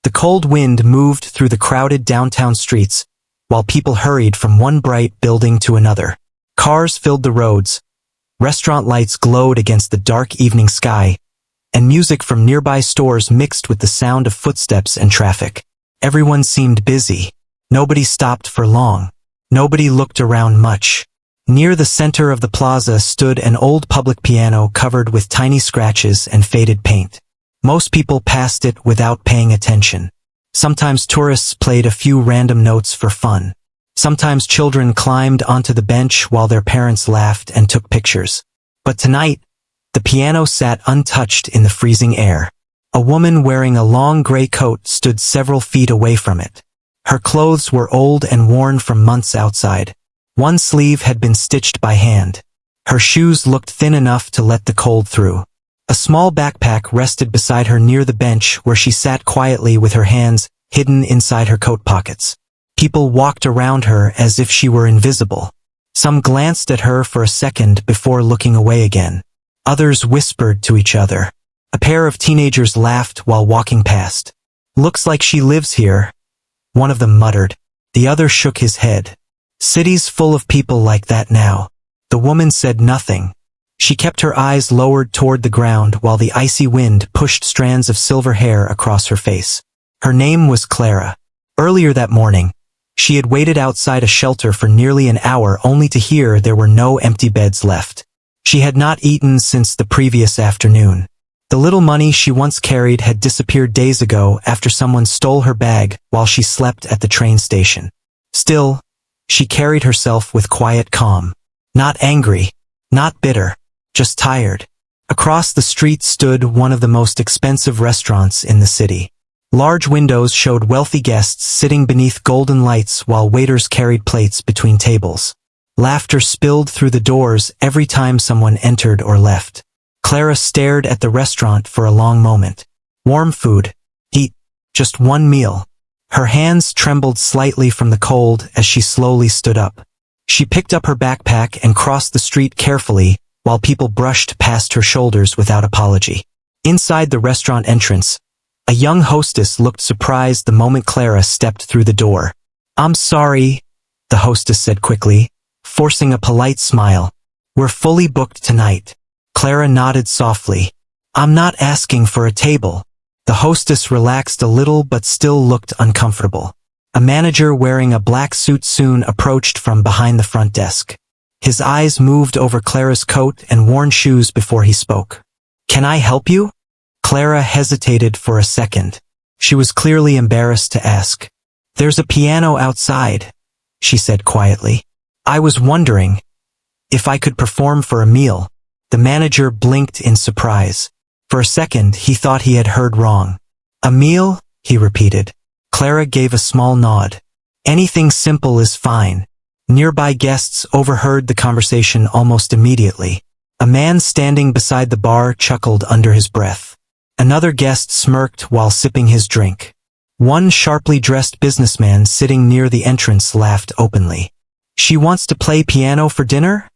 The cold wind moved through the crowded downtown streets, while people hurried from one bright building to another. Cars filled the roads, restaurant lights glowed against the dark evening sky, and music from nearby stores mixed with the sound of footsteps and traffic. Everyone seemed busy. Nobody stopped for long. Nobody looked around much. Near the center of the plaza stood an old public piano covered with tiny scratches and faded paint. Most people passed it without paying attention. Sometimes tourists played a few random notes for fun. Sometimes children climbed onto the bench while their parents laughed and took pictures. But tonight, the piano sat untouched in the freezing air. A woman wearing a long gray coat stood several feet away from it. Her clothes were old and worn from months outside. One sleeve had been stitched by hand. Her shoes looked thin enough to let the cold through. A small backpack rested beside her near the bench where she sat quietly with her hands hidden inside her coat pockets. People walked around her as if she were invisible. Some glanced at her for a second before looking away again. Others whispered to each other. A pair of teenagers laughed while walking past. "Looks like she lives here," one of them muttered. The other shook his head. "Cities full of people like that now." The woman said nothing. She kept her eyes lowered toward the ground while the icy wind pushed strands of silver hair across her face. Her name was Clara. Earlier that morning, she had waited outside a shelter for nearly an hour only to hear there were no empty beds left. She had not eaten since the previous afternoon. The little money she once carried had disappeared days ago after someone stole her bag while she slept at the train station. Still, she carried herself with quiet calm. Not angry, not bitter, just tired. Across the street stood one of the most expensive restaurants in the city. Large windows showed wealthy guests sitting beneath golden lights while waiters carried plates between tables. Laughter spilled through the doors every time someone entered or left. Clara stared at the restaurant for a long moment. Warm food. Heat. Just one meal. Her hands trembled slightly from the cold as she slowly stood up. She picked up her backpack and crossed the street carefully while people brushed past her shoulders without apology. Inside the restaurant entrance, a young hostess looked surprised the moment Clara stepped through the door. "I'm sorry," the hostess said quickly, forcing a polite smile. "We're fully booked tonight." Clara nodded softly. "I'm not asking for a table." The hostess relaxed a little but still looked uncomfortable. A manager wearing a black suit soon approached from behind the front desk. His eyes moved over Clara's coat and worn shoes before he spoke. "Can I help you?" Clara hesitated for a second. She was clearly embarrassed to ask. "There's a piano outside," she said quietly. "I was wondering if I could perform for a meal." The manager blinked in surprise. For a second, he thought he had heard wrong. "A meal?" he repeated. Clara gave a small nod. "Anything simple is fine." Nearby guests overheard the conversation almost immediately. A man standing beside the bar chuckled under his breath. Another guest smirked while sipping his drink. One sharply dressed businessman sitting near the entrance laughed openly. "She wants to play piano for dinner?"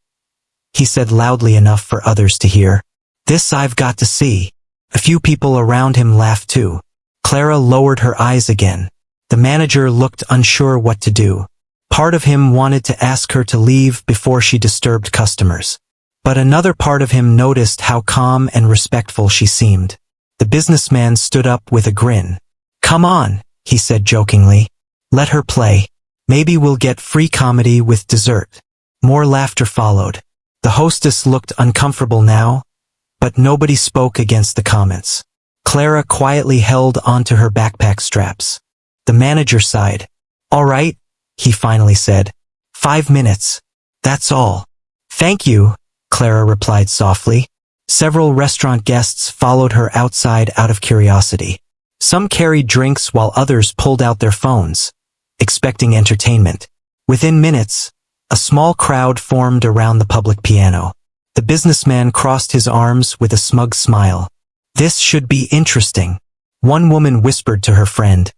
he said loudly enough for others to hear. "This I've got to see." A few people around him laughed too. Clara lowered her eyes again. The manager looked unsure what to do. Part of him wanted to ask her to leave before she disturbed customers. But another part of him noticed how calm and respectful she seemed. The businessman stood up with a grin. "Come on," he said jokingly. "Let her play. Maybe we'll get free comedy with dessert." More laughter followed. The hostess looked uncomfortable now, but nobody spoke against the comments. Clara quietly held onto her backpack straps. The manager sighed. "All right," he finally said. 5 minutes. That's all." "Thank you," Clara replied softly. Several restaurant guests followed her outside out of curiosity. Some carried drinks while others pulled out their phones, expecting entertainment. Within minutes, a small crowd formed around the public piano. The businessman crossed his arms with a smug smile. "This should be interesting," one woman whispered to her friend.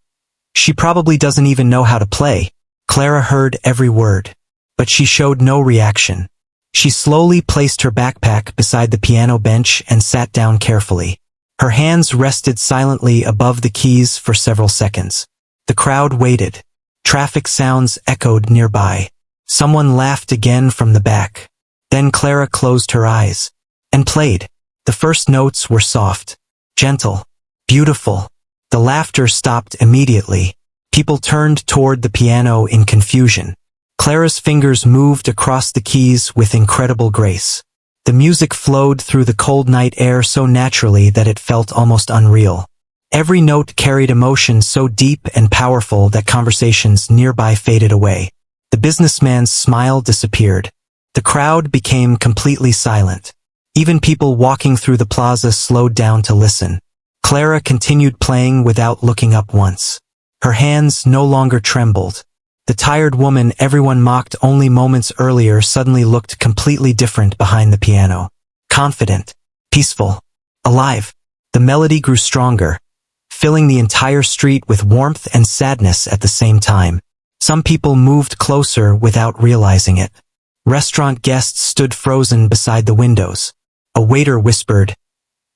"She probably doesn't even know how to play." Clara heard every word, but she showed no reaction. She slowly placed her backpack beside the piano bench and sat down carefully. Her hands rested silently above the keys for several seconds. The crowd waited. Traffic sounds echoed nearby. Someone laughed again from the back. Then Clara closed her eyes and played. The first notes were soft, gentle, beautiful. The laughter stopped immediately. People turned toward the piano in confusion. Clara's fingers moved across the keys with incredible grace. The music flowed through the cold night air so naturally that it felt almost unreal. Every note carried emotion so deep and powerful that conversations nearby faded away. The businessman's smile disappeared. The crowd became completely silent. Even people walking through the plaza slowed down to listen. Clara continued playing without looking up once. Her hands no longer trembled. The tired woman everyone mocked only moments earlier suddenly looked completely different behind the piano. Confident, peaceful, alive. The melody grew stronger, filling the entire street with warmth and sadness at the same time. Some people moved closer without realizing it. Restaurant guests stood frozen beside the windows. A waiter whispered,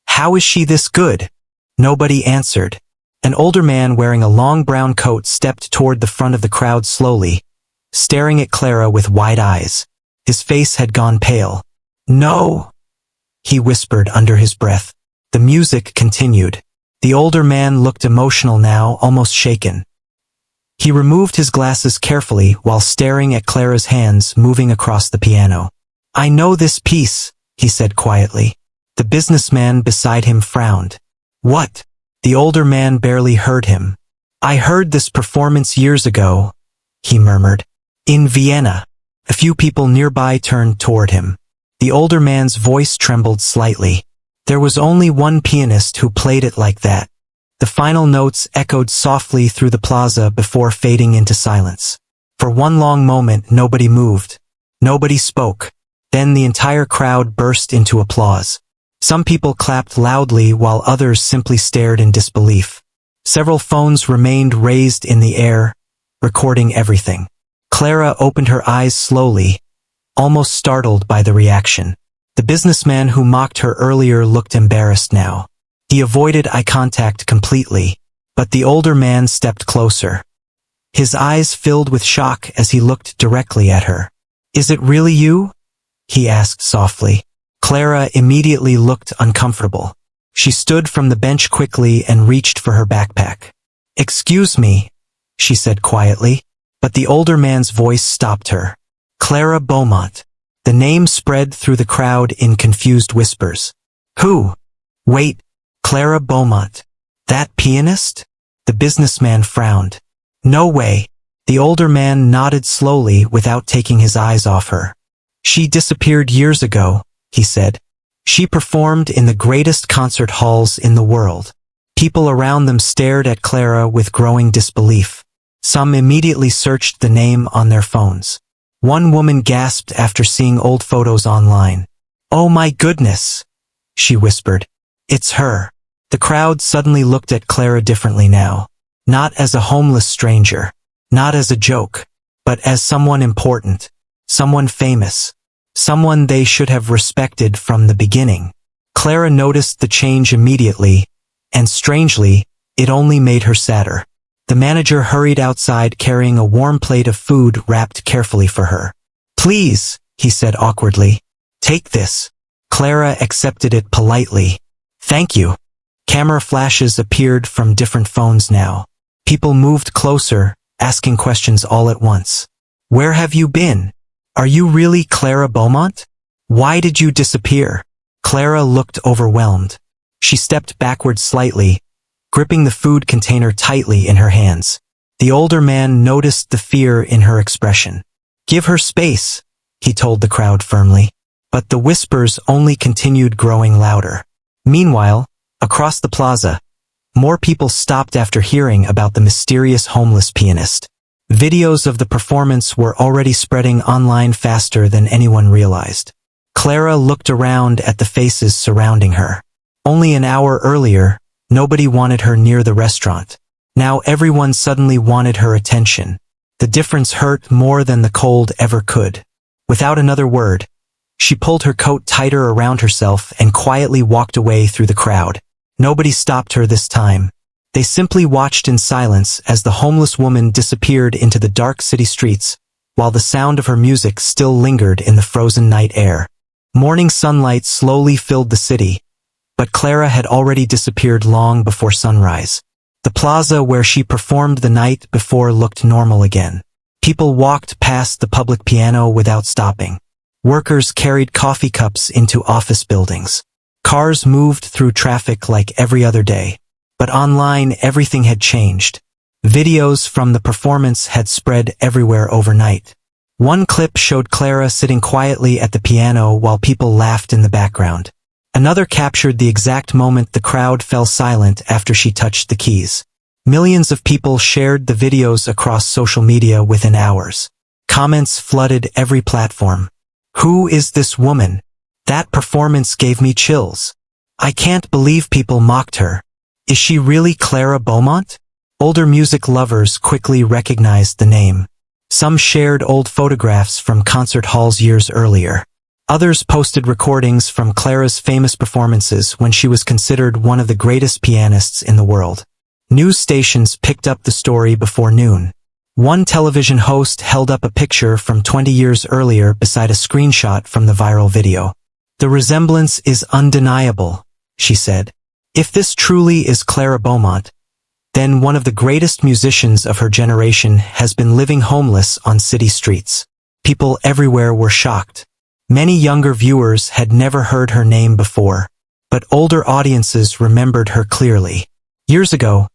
"How is she this good?" Nobody answered. An older man wearing a long brown coat stepped toward the front of the crowd slowly, staring at Clara with wide eyes. His face had gone pale. "No," he whispered under his breath. The music continued. The older man looked emotional now, almost shaken. He removed his glasses carefully while staring at Clara's hands moving across the piano. "I know this piece," he said quietly. The businessman beside him frowned. "What?" The older man barely heard him. "I heard this performance years ago," he murmured. "In Vienna." A few people nearby turned toward him. The older man's voice trembled slightly. "There was only one pianist who played it like that." The final notes echoed softly through the plaza before fading into silence. For one long moment nobody moved. Nobody spoke. Then the entire crowd burst into applause. Some people clapped loudly while others simply stared in disbelief. Several phones remained raised in the air, recording everything. Clara opened her eyes slowly, almost startled by the reaction. The businessman who mocked her earlier looked embarrassed now. He avoided eye contact completely, but the older man stepped closer. His eyes filled with shock as he looked directly at her. "Is it really you?" he asked softly. Clara immediately looked uncomfortable. She stood from the bench quickly and reached for her backpack. "Excuse me," she said quietly, but the older man's voice stopped her. "Clara Beaumont." The name spread through the crowd in confused whispers. "Who?" "Wait, Clara Beaumont. That pianist?" The businessman frowned. "No way." The older man nodded slowly without taking his eyes off her. "She disappeared years ago," he said. "She performed in the greatest concert halls in the world." People around them stared at Clara with growing disbelief. Some immediately searched the name on their phones. One woman gasped after seeing old photos online. "Oh my goodness," she whispered. "It's her." The crowd suddenly looked at Clara differently now. Not as a homeless stranger, not as a joke, but as someone important, someone famous. Someone they should have respected from the beginning. Clara noticed the change immediately, and strangely, it only made her sadder. The manager hurried outside carrying a warm plate of food wrapped carefully for her. "Please," he said awkwardly. "Take this." Clara accepted it politely. "Thank you." Camera flashes appeared from different phones now. People moved closer, asking questions all at once. "Where have you been? Are you really Clara Beaumont? Why did you disappear?" Clara looked overwhelmed. She stepped backward slightly, gripping the food container tightly in her hands. The older man noticed the fear in her expression. "Give her space," he told the crowd firmly. But the whispers only continued growing louder. Meanwhile, across the plaza, more people stopped after hearing about the mysterious homeless pianist. Videos of the performance were already spreading online faster than anyone realized. Clara looked around at the faces surrounding her. Only an hour earlier, nobody wanted her near the restaurant. Now everyone suddenly wanted her attention. The difference hurt more than the cold ever could. Without another word, she pulled her coat tighter around herself and quietly walked away through the crowd. Nobody stopped her this time. They simply watched in silence as the homeless woman disappeared into the dark city streets, while the sound of her music still lingered in the frozen night air. Morning sunlight slowly filled the city, but Clara had already disappeared long before sunrise. The plaza where she performed the night before looked normal again. People walked past the public piano without stopping. Workers carried coffee cups into office buildings. Cars moved through traffic like every other day. But online, everything had changed. Videos from the performance had spread everywhere overnight. One clip showed Clara sitting quietly at the piano while people laughed in the background. Another captured the exact moment the crowd fell silent after she touched the keys. Millions of people shared the videos across social media within hours. Comments flooded every platform. "Who is this woman? That performance gave me chills. I can't believe people mocked her. Is she really Clara Beaumont?" Older music lovers quickly recognized the name. Some shared old photographs from concert halls years earlier. Others posted recordings from Clara's famous performances when she was considered one of the greatest pianists in the world. News stations picked up the story before noon. One television host held up a picture from 20 years earlier beside a screenshot from the viral video. "The resemblance is undeniable," she said. "If this truly is Clara Beaumont, then one of the greatest musicians of her generation has been living homeless on city streets." People everywhere were shocked. Many younger viewers had never heard her name before, but older audiences remembered her clearly. Years ago,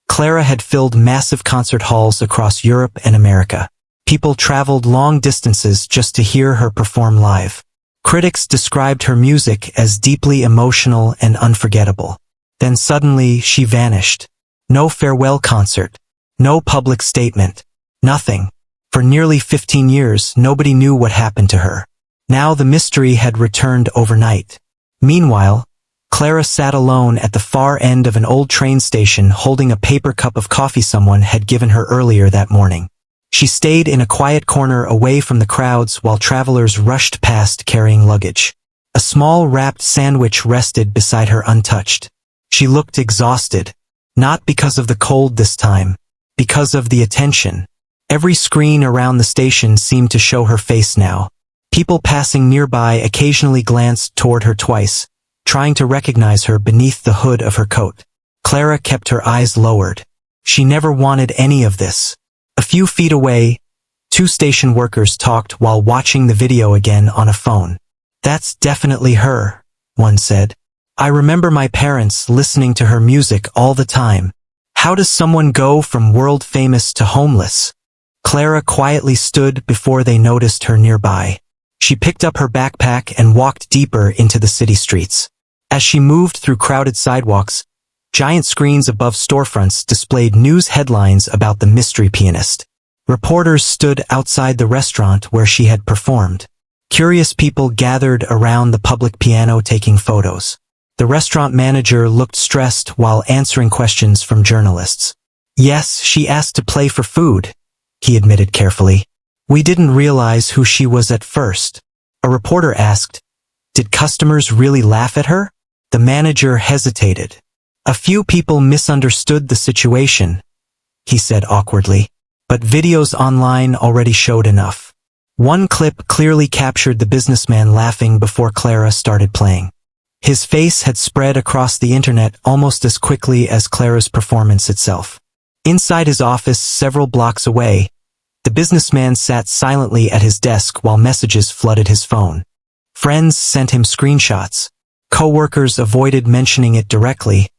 Clara had filled massive concert halls across Europe and America. People traveled long distances just to hear her perform live. Critics described her music as deeply emotional and unforgettable. Then suddenly she vanished. No farewell concert. No public statement. Nothing. For nearly 15 years, nobody knew what happened to her. Now the mystery had returned overnight. Meanwhile, Clara sat alone at the far end of an old train station holding a paper cup of coffee someone had given her earlier that morning. She stayed in a quiet corner away from the crowds while travelers rushed past carrying luggage. A small wrapped sandwich rested beside her untouched. She looked exhausted, not because of the cold this time, because of the attention. Every screen around the station seemed to show her face now. People passing nearby occasionally glanced toward her twice, trying to recognize her beneath the hood of her coat. Clara kept her eyes lowered. She never wanted any of this. A few feet away, two station workers talked while watching the video again on a phone. "That's definitely her," one said. "I remember my parents listening to her music all the time. How does someone go from world famous to homeless?" Clara quietly stood before they noticed her nearby. She picked up her backpack and walked deeper into the city streets. As she moved through crowded sidewalks, giant screens above storefronts displayed news headlines about the mystery pianist. Reporters stood outside the restaurant where she had performed. Curious people gathered around the public piano taking photos. The restaurant manager looked stressed while answering questions from journalists. "Yes, she asked to play for food," he admitted carefully. "We didn't realize who she was at first." A reporter asked, "Did customers really laugh at her?" The manager hesitated. "A few people misunderstood the situation," he said awkwardly. But videos online already showed enough. One clip clearly captured the businessman laughing before Clara started playing. His face had spread across the internet almost as quickly as Clara's performance itself. Inside his office several blocks away, the businessman sat silently at his desk while messages flooded his phone. Friends sent him screenshots. Co-workers avoided mentioning it directly,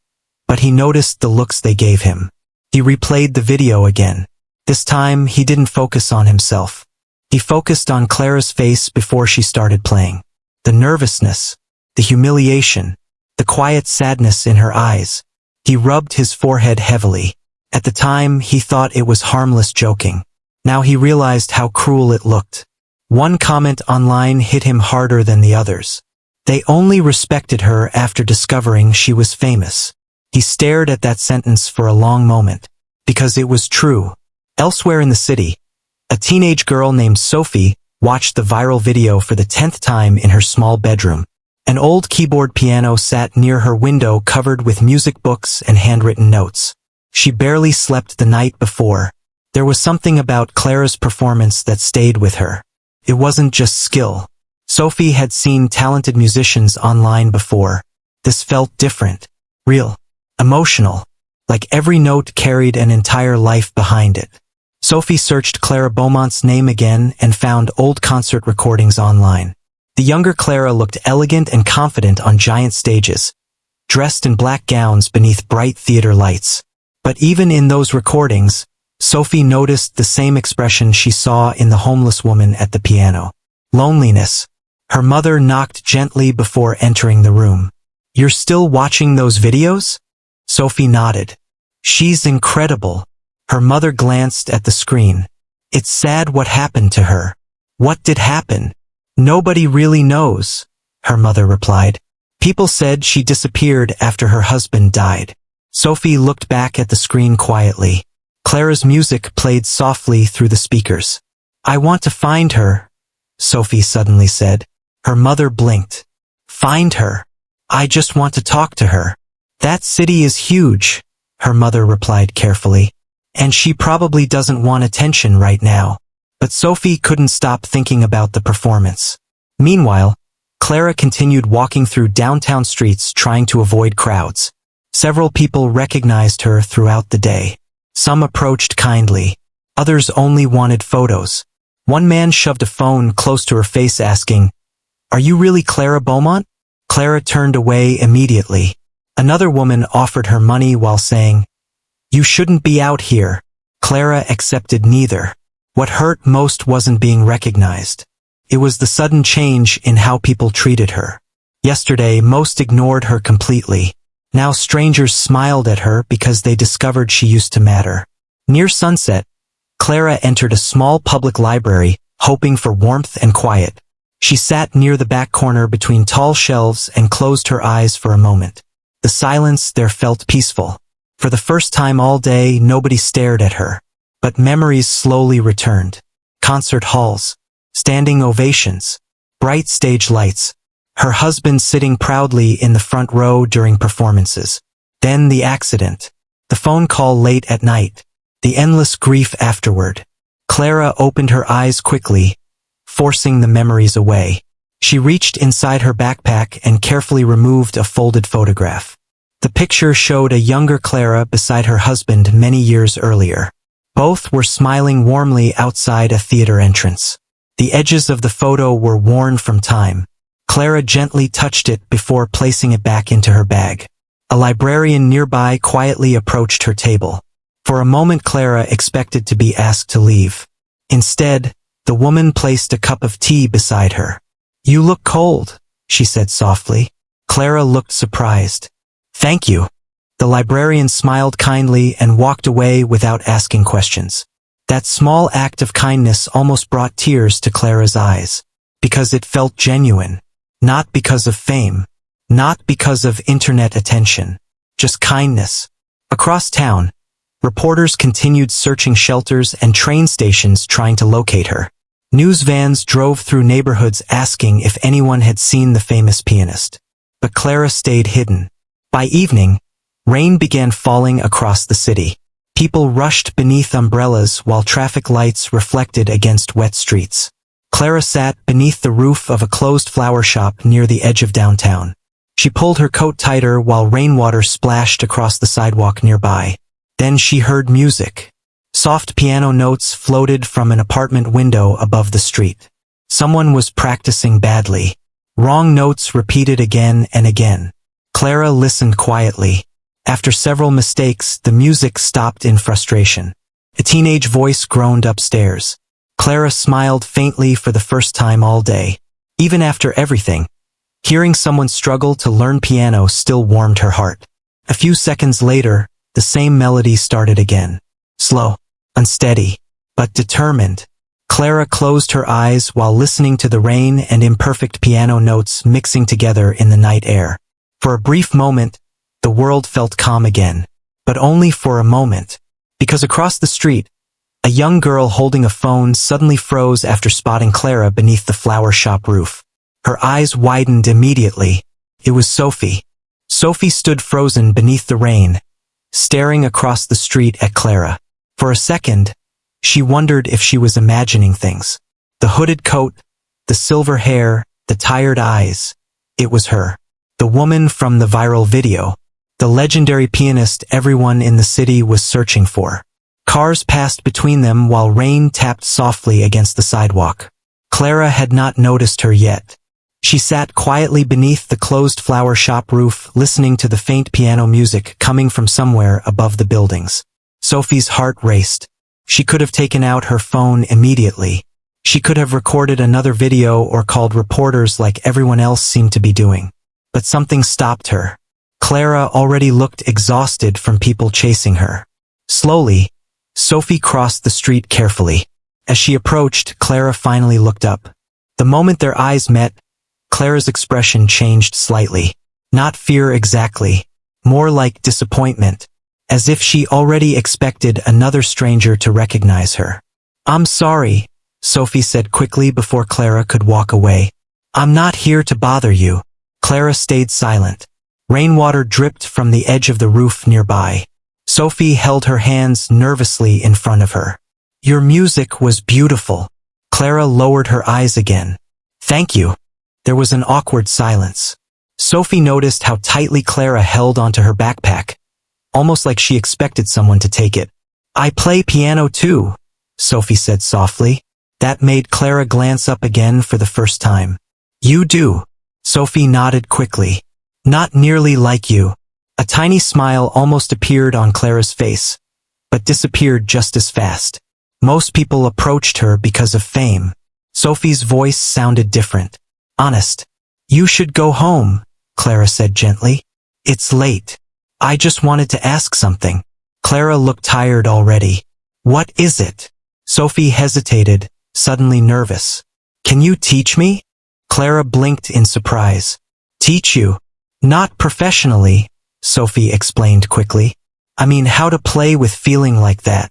but he noticed the looks they gave him. He replayed the video again. This time, he didn't focus on himself. He focused on Clara's face before she started playing. The nervousness, the humiliation, the quiet sadness in her eyes. He rubbed his forehead heavily. At the time, he thought it was harmless joking. Now he realized how cruel it looked. One comment online hit him harder than the others. They only respected her after discovering she was famous. He stared at that sentence for a long moment, because it was true. Elsewhere in the city, a teenage girl named Sophie watched the viral video for the 10th time in her small bedroom. An old keyboard piano sat near her window covered with music books and handwritten notes. She barely slept the night before. There was something about Clara's performance that stayed with her. It wasn't just skill. Sophie had seen talented musicians online before. This felt different, real, emotional, like every note carried an entire life behind it. Sophie searched Clara Beaumont's name again and found old concert recordings online. The younger Clara looked elegant and confident on giant stages, dressed in black gowns beneath bright theater lights. But even in those recordings, Sophie noticed the same expression she saw in the homeless woman at the piano. Loneliness. Her mother knocked gently before entering the room. "You're still watching those videos?" Sophie nodded. "She's incredible." Her mother glanced at the screen. "It's sad what happened to her." "What did happen?" "Nobody really knows," her mother replied. "People said she disappeared after her husband died." Sophie looked back at the screen quietly. Clara's music played softly through the speakers. "I want to find her," Sophie suddenly said. Her mother blinked. "Find her? I just want to talk to her." "That city is huge," her mother replied carefully. "And she probably doesn't want attention right now." But Sophie couldn't stop thinking about the performance. Meanwhile, Clara continued walking through downtown streets trying to avoid crowds. Several people recognized her throughout the day. Some approached kindly. Others only wanted photos. One man shoved a phone close to her face asking, "Are you really Clara Beaumont?" Clara turned away immediately. Another woman offered her money while saying, "You shouldn't be out here." Clara accepted neither. What hurt most wasn't being recognized. It was the sudden change in how people treated her. Yesterday, most ignored her completely. Now strangers smiled at her because they discovered she used to matter. Near sunset, Clara entered a small public library, hoping for warmth and quiet. She sat near the back corner between tall shelves and closed her eyes for a moment. The silence there felt peaceful. For the first time all day, nobody stared at her. But memories slowly returned. Concert halls, standing ovations, bright stage lights, her husband sitting proudly in the front row during performances. Then the accident, the phone call late at night, the endless grief afterward. Clara opened her eyes quickly, forcing the memories away. She reached inside her backpack and carefully removed a folded photograph. The picture showed a younger Clara beside her husband many years earlier. Both were smiling warmly outside a theater entrance. The edges of the photo were worn from time. Clara gently touched it before placing it back into her bag. A librarian nearby quietly approached her table. For a moment Clara expected to be asked to leave. Instead, the woman placed a cup of tea beside her. "You look cold," she said softly. Clara looked surprised. "Thank you." The librarian smiled kindly and walked away without asking questions. That small act of kindness almost brought tears to Clara's eyes. Because it felt genuine. Not because of fame. Not because of internet attention. Just kindness. Across town, reporters continued searching shelters and train stations trying to locate her. News vans drove through neighborhoods asking if anyone had seen the famous pianist. But Clara stayed hidden. By evening, rain began falling across the city. People rushed beneath umbrellas while traffic lights reflected against wet streets. Clara sat beneath the roof of a closed flower shop near the edge of downtown. She pulled her coat tighter while rainwater splashed across the sidewalk nearby. Then she heard music. Soft piano notes floated from an apartment window above the street. Someone was practicing badly. Wrong notes repeated again and again. Clara listened quietly. After several mistakes, the music stopped in frustration. A teenage voice groaned upstairs. Clara smiled faintly for the first time all day. Even after everything, hearing someone struggle to learn piano still warmed her heart. A few seconds later, the same melody started again. Slow, unsteady, but determined. Clara closed her eyes while listening to the rain and imperfect piano notes mixing together in the night air. For a brief moment, the world felt calm again. But only for a moment. Because across the street, a young girl holding a phone suddenly froze after spotting Clara beneath the flower shop roof. Her eyes widened immediately. It was Sophie. Sophie stood frozen beneath the rain, staring across the street at Clara. For a second, she wondered if she was imagining things. The hooded coat, the silver hair, the tired eyes. It was her. The woman from the viral video. The legendary pianist everyone in the city was searching for. Cars passed between them while rain tapped softly against the sidewalk. Clara had not noticed her yet. She sat quietly beneath the closed flower shop roof, listening to the faint piano music coming from somewhere above the buildings. Sophie's heart raced. She could have taken out her phone immediately. She could have recorded another video or called reporters like everyone else seemed to be doing. But something stopped her. Clara already looked exhausted from people chasing her. Slowly, Sophie crossed the street carefully. As she approached, Clara finally looked up. The moment their eyes met, Clara's expression changed slightly. Not fear exactly, more like disappointment, as if she already expected another stranger to recognize her. "I'm sorry," Sophie said quickly before Clara could walk away. "I'm not here to bother you." Clara stayed silent. Rainwater dripped from the edge of the roof nearby. Sophie held her hands nervously in front of her. "Your music was beautiful." Clara lowered her eyes again. "Thank you." There was an awkward silence. Sophie noticed how tightly Clara held onto her backpack, almost like she expected someone to take it. "I play piano too," Sophie said softly. That made Clara glance up again for the first time. "You do?" Sophie nodded quickly. "Not nearly like you." A tiny smile almost appeared on Clara's face, but disappeared just as fast. Most people approached her because of fame. Sophie's voice sounded different. Honest. "You should go home," Clara said gently. "It's late. I just wanted to ask something." Clara looked tired already. "What is it?" Sophie hesitated, suddenly nervous. "Can you teach me?" Clara blinked in surprise. "Teach you?" "Not professionally," Sophie explained quickly. "I mean how to play with feeling like that."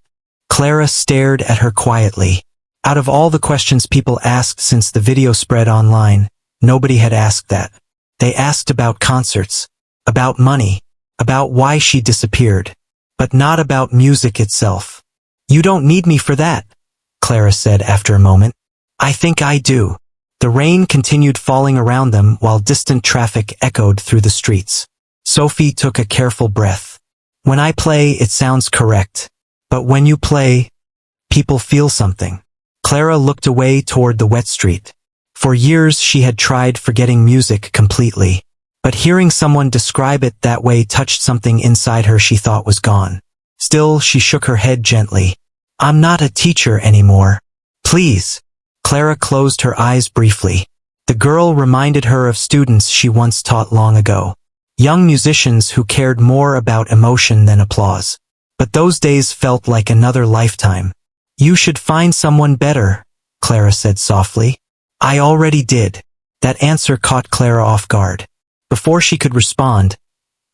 Clara stared at her quietly. Out of all the questions people asked since the video spread online, nobody had asked that. They asked about concerts, about money, about why she disappeared, but not about music itself. "You don't need me for that," Clara said after a moment. "I think I do." The rain continued falling around them while distant traffic echoed through the streets. Sophie took a careful breath. "When I play, it sounds correct. But when you play, people feel something." Clara looked away toward the wet street. For years she had tried forgetting music completely, but hearing someone describe it that way touched something inside her she thought was gone. Still, she shook her head gently. "I'm not a teacher anymore. Please." Clara closed her eyes briefly. The girl reminded her of students she once taught long ago. Young musicians who cared more about emotion than applause. But those days felt like another lifetime. "You should find someone better," Clara said softly. "I already did." That answer caught Clara off guard. Before she could respond,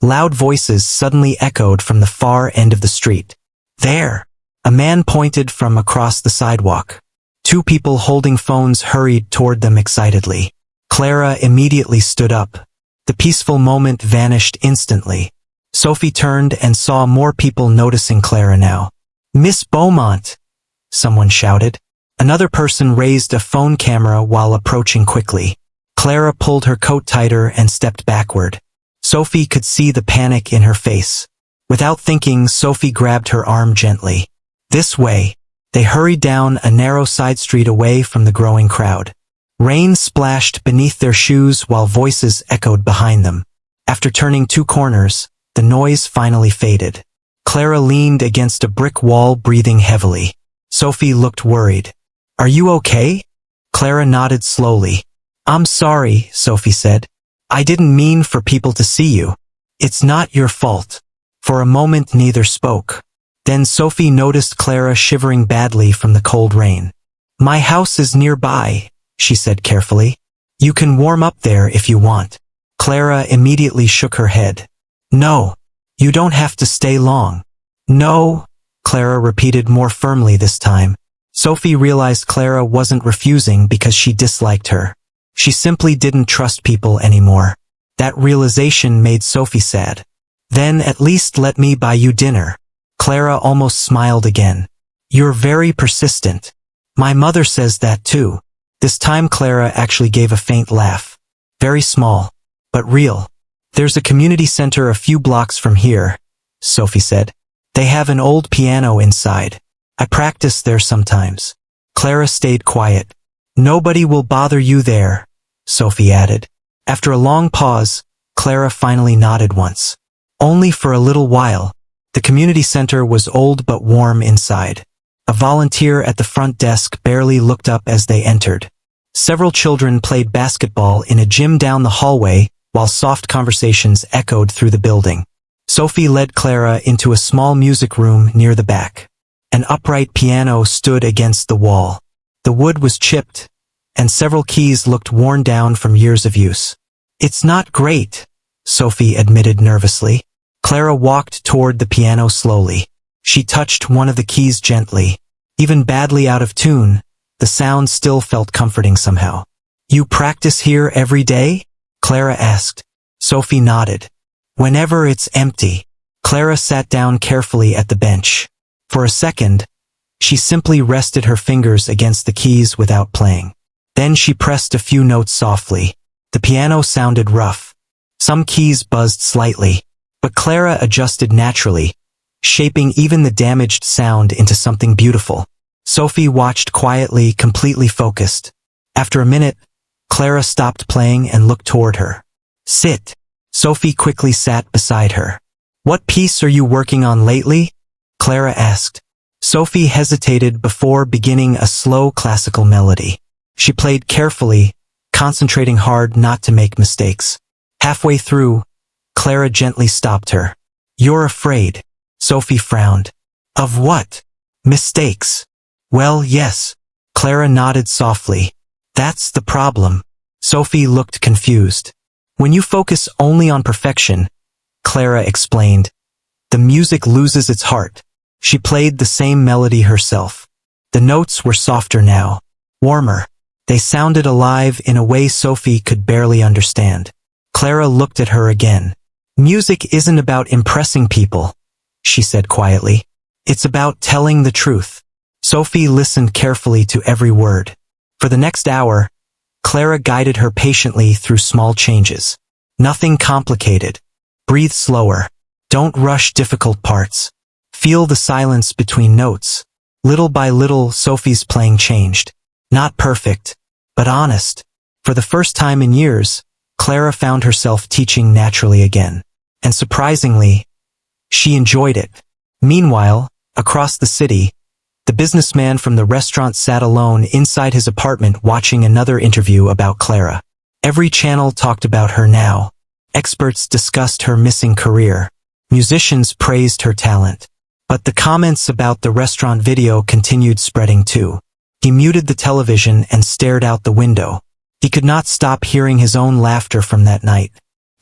loud voices suddenly echoed from the far end of the street. "There!" A man pointed from across the sidewalk. Two people holding phones hurried toward them excitedly. Clara immediately stood up. The peaceful moment vanished instantly. Sophie turned and saw more people noticing Clara now. "Miss Beaumont!" someone shouted. Another person raised a phone camera while approaching quickly. Clara pulled her coat tighter and stepped backward. Sophie could see the panic in her face. Without thinking, Sophie grabbed her arm gently. "This way." They hurried down a narrow side street away from the growing crowd. Rain splashed beneath their shoes while voices echoed behind them. After turning two corners, the noise finally faded. Clara leaned against a brick wall, breathing heavily. Sophie looked worried. "Are you okay?" Clara nodded slowly. "I'm sorry," Sophie said. "I didn't mean for people to see you." "It's not your fault." For a moment neither spoke. Then Sophie noticed Clara shivering badly from the cold rain. "My house is nearby," she said carefully. "You can warm up there if you want." Clara immediately shook her head. "No, you don't have to stay long." "No," Clara repeated more firmly this time. Sophie realized Clara wasn't refusing because she disliked her. She simply didn't trust people anymore. That realization made Sophie sad. Then at least let me buy you dinner. Clara almost smiled again. You're very persistent. My mother says that too. This time Clara actually gave a faint laugh. Very small, but real. There's a community center a few blocks from here, Sophie said. They have an old piano inside. I practice there sometimes. Clara stayed quiet. Nobody will bother you there, Sophie added. After a long pause, Clara finally nodded once. Only for a little while. The community center was old but warm inside. A volunteer at the front desk barely looked up as they entered. Several children played basketball in a gym down the hallway, while soft conversations echoed through the building. Sophie led Clara into a small music room near the back. An upright piano stood against the wall. The wood was chipped, and several keys looked worn down from years of use. It's not great, Sophie admitted nervously. Clara walked toward the piano slowly. She touched one of the keys gently. Even badly out of tune, the sound still felt comforting somehow. You practice here every day? Clara asked. Sophie nodded. Whenever it's empty. Clara sat down carefully at the bench. For a second, she simply rested her fingers against the keys without playing. Then she pressed a few notes softly. The piano sounded rough. Some keys buzzed slightly, but Clara adjusted naturally, shaping even the damaged sound into something beautiful. Sophie watched quietly, completely focused. After a minute, Clara stopped playing and looked toward her. Sit. Sophie quickly sat beside her. What piece are you working on lately? Clara asked. Sophie hesitated before beginning a slow classical melody. She played carefully, concentrating hard not to make mistakes. Halfway through, Clara gently stopped her. You're afraid. Sophie frowned. Of what? Mistakes. Well, yes. Clara nodded softly. That's the problem. Sophie looked confused. When you focus only on perfection, Clara explained, the music loses its heart. She played the same melody herself. The notes were softer now, warmer. They sounded alive in a way Sophie could barely understand. Clara looked at her again. Music isn't about impressing people, she said quietly. It's about telling the truth. Sophie listened carefully to every word. For the next hour, Clara guided her patiently through small changes. Nothing complicated. Breathe slower. Don't rush difficult parts. Feel the silence between notes. Little by little, Sophie's playing changed. Not perfect, but honest. For the first time in years, Clara found herself teaching naturally again. And surprisingly, she enjoyed it. Meanwhile, across the city, the businessman from the restaurant sat alone inside his apartment watching another interview about Clara. Every channel talked about her now. Experts discussed her missing career. Musicians praised her talent. But the comments about the restaurant video continued spreading too. He muted the television and stared out the window. He could not stop hearing his own laughter from that night.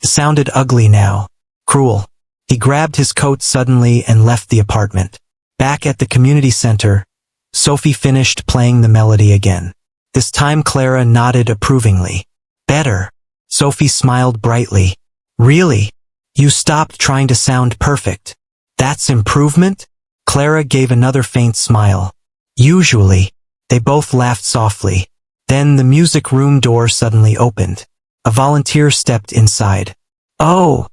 It sounded ugly now. Cruel. He grabbed his coat suddenly and left the apartment. Back at the community center, Sophie finished playing the melody again. This time Clara nodded approvingly. Better. Sophie smiled brightly. Really? You stopped trying to sound perfect. That's improvement? Clara gave another faint smile. Usually. They both laughed softly. Then the music room door suddenly opened. A volunteer stepped inside. Oh,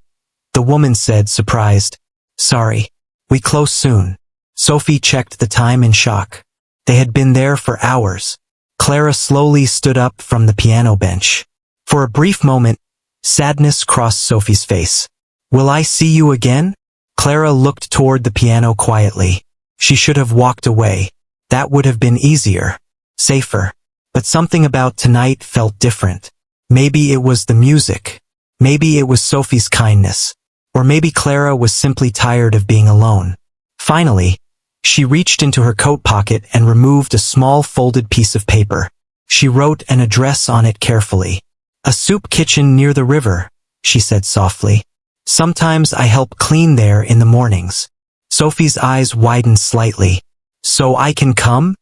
the woman said, surprised. Sorry. We close soon. Sophie checked the time in shock. They had been there for hours. Clara slowly stood up from the piano bench. For a brief moment, sadness crossed Sophie's face. Will I see you again? Clara looked toward the piano quietly. She should have walked away. That would have been easier. Safer. But something about tonight felt different. Maybe it was the music. Maybe it was Sophie's kindness. Or maybe Clara was simply tired of being alone. Finally, she reached into her coat pocket and removed a small folded piece of paper. She wrote an address on it carefully. A soup kitchen near the river, she said softly. Sometimes I help clean there in the mornings. Sophie's eyes widened slightly. So I can come?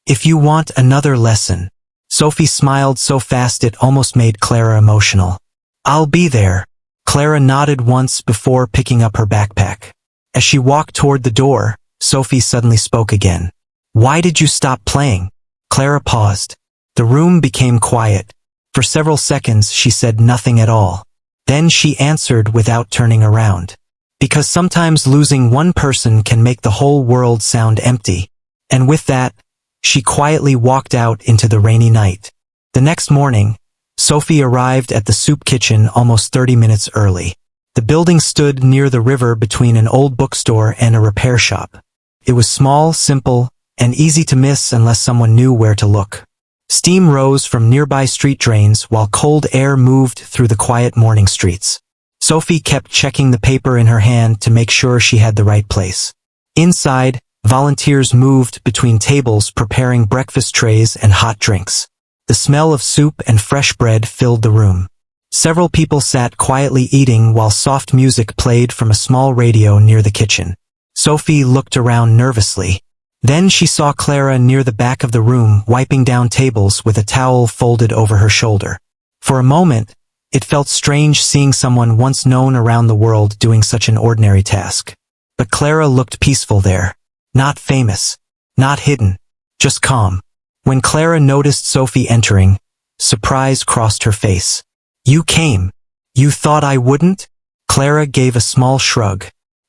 If you want another lesson. Sophie smiled so fast it almost made Clara emotional. I'll be there. Clara nodded once before picking up her backpack. As she walked toward the door, Sophie suddenly spoke again. Why did you stop playing? Clara paused. The room became quiet. For several seconds she said nothing at all. Then she answered without turning around. Because sometimes losing one person can make the whole world sound empty. And with that, she quietly walked out into the rainy night. The next morning, Sophie arrived at the soup kitchen almost 30 minutes early. The building stood near the river between an old bookstore and a repair shop. It was small, simple, and easy to miss unless someone knew where to look. Steam rose from nearby street drains while cold air moved through the quiet morning streets. Sophie kept checking the paper in her hand to make sure she had the right place. Inside, volunteers moved between tables preparing breakfast trays and hot drinks. The smell of soup and fresh bread filled the room. Several people sat quietly eating while soft music played from a small radio near the kitchen. Sophie looked around nervously. Then she saw Clara near the back of the room wiping down tables with a towel folded over her shoulder. For a moment, it felt strange seeing someone once known around the world doing such an ordinary task. But Clara looked peaceful there. Not famous. Not hidden. Just calm. When Clara noticed Sophie entering, surprise crossed her face. You came. You thought I wouldn't? Clara gave a small shrug.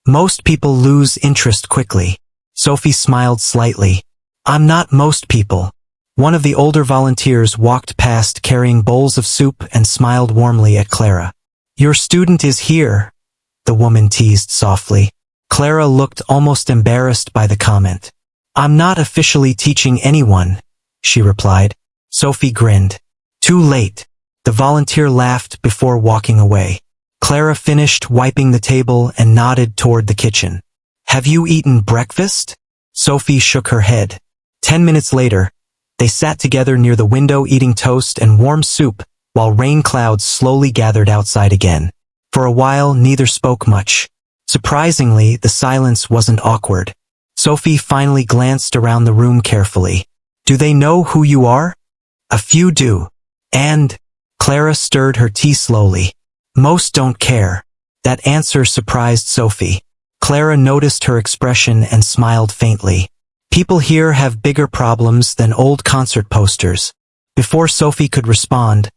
Most people lose interest quickly. Sophie smiled slightly. I'm not most people. One of the older volunteers walked past carrying bowls of soup and smiled warmly at Clara. Your student is here, the woman teased softly. Clara looked almost embarrassed by the comment. I'm not officially teaching anyone, she replied. Sophie grinned. Too late. The volunteer laughed before walking away. Clara finished wiping the table and nodded toward the kitchen. Have you eaten breakfast? Sophie shook her head. 10 minutes later, they sat together near the window eating toast and warm soup while rain clouds slowly gathered outside again. For a while, neither spoke much. Surprisingly, the silence wasn't awkward. Sophie finally glanced around the room carefully. Do they know who you are? A few do. And? Clara stirred her tea slowly. Most don't care. That answer surprised Sophie. Clara noticed her expression and smiled faintly. People here have bigger problems than old concert posters. Before Sophie could respond,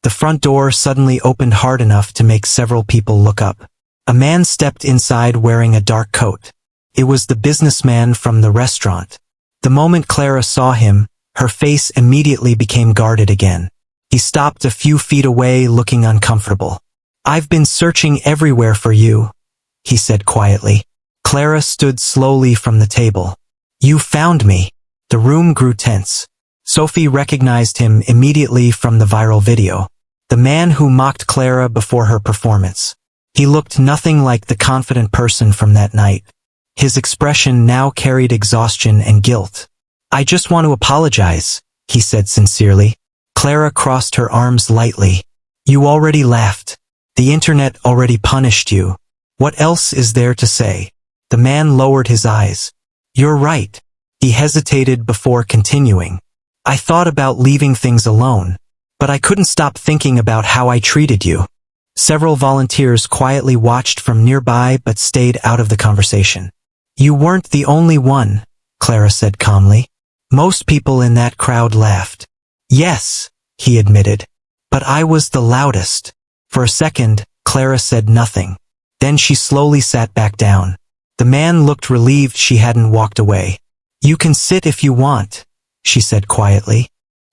the front door suddenly opened hard enough to make several people look up. A man stepped inside wearing a dark coat. It was the businessman from the restaurant. The moment Clara saw him, her face immediately became guarded again. He stopped a few feet away looking uncomfortable. I've been searching everywhere for you, he said quietly. Clara stood slowly from the table. You found me. The room grew tense. Sophie recognized him immediately from the viral video. The man who mocked Clara before her performance. He looked nothing like the confident person from that night. His expression now carried exhaustion and guilt. I just want to apologize, he said sincerely. Clara crossed her arms lightly. You already laughed. The internet already punished you. What else is there to say? The man lowered his eyes. You're right. He hesitated before continuing. I thought about leaving things alone, but I couldn't stop thinking about how I treated you. Several volunteers quietly watched from nearby but stayed out of the conversation. You weren't the only one, Clara said calmly. Most people in that crowd laughed. Yes, he admitted. But I was the loudest. For a second, Clara said nothing. Then she slowly sat back down. The man looked relieved she hadn't walked away. You can sit if you want, she said quietly.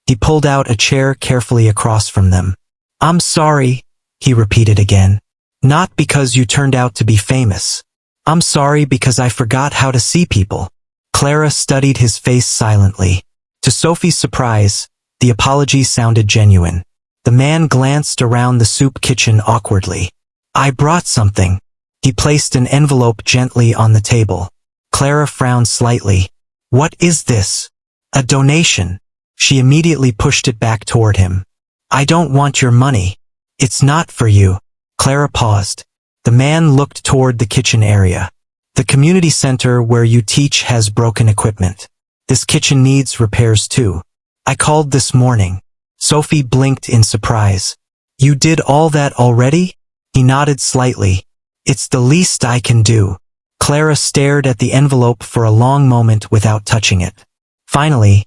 He pulled out a chair carefully across from them. I'm sorry, he repeated again. Not because you turned out to be famous. I'm sorry because I forgot how to see people. Clara studied his face silently. To Sophie's surprise, the apology sounded genuine. The man glanced around the soup kitchen awkwardly. I brought something. He placed an envelope gently on the table. Clara frowned slightly. What is this? A donation. She immediately pushed it back toward him. I don't want your money. It's not for you. Clara paused. The man looked toward the kitchen area. The community center where you teach has broken equipment. This kitchen needs repairs too. I called this morning. Sophie blinked in surprise. You did all that already? He nodded slightly. It's the least I can do. Clara stared at the envelope for a long moment without touching it. Finally,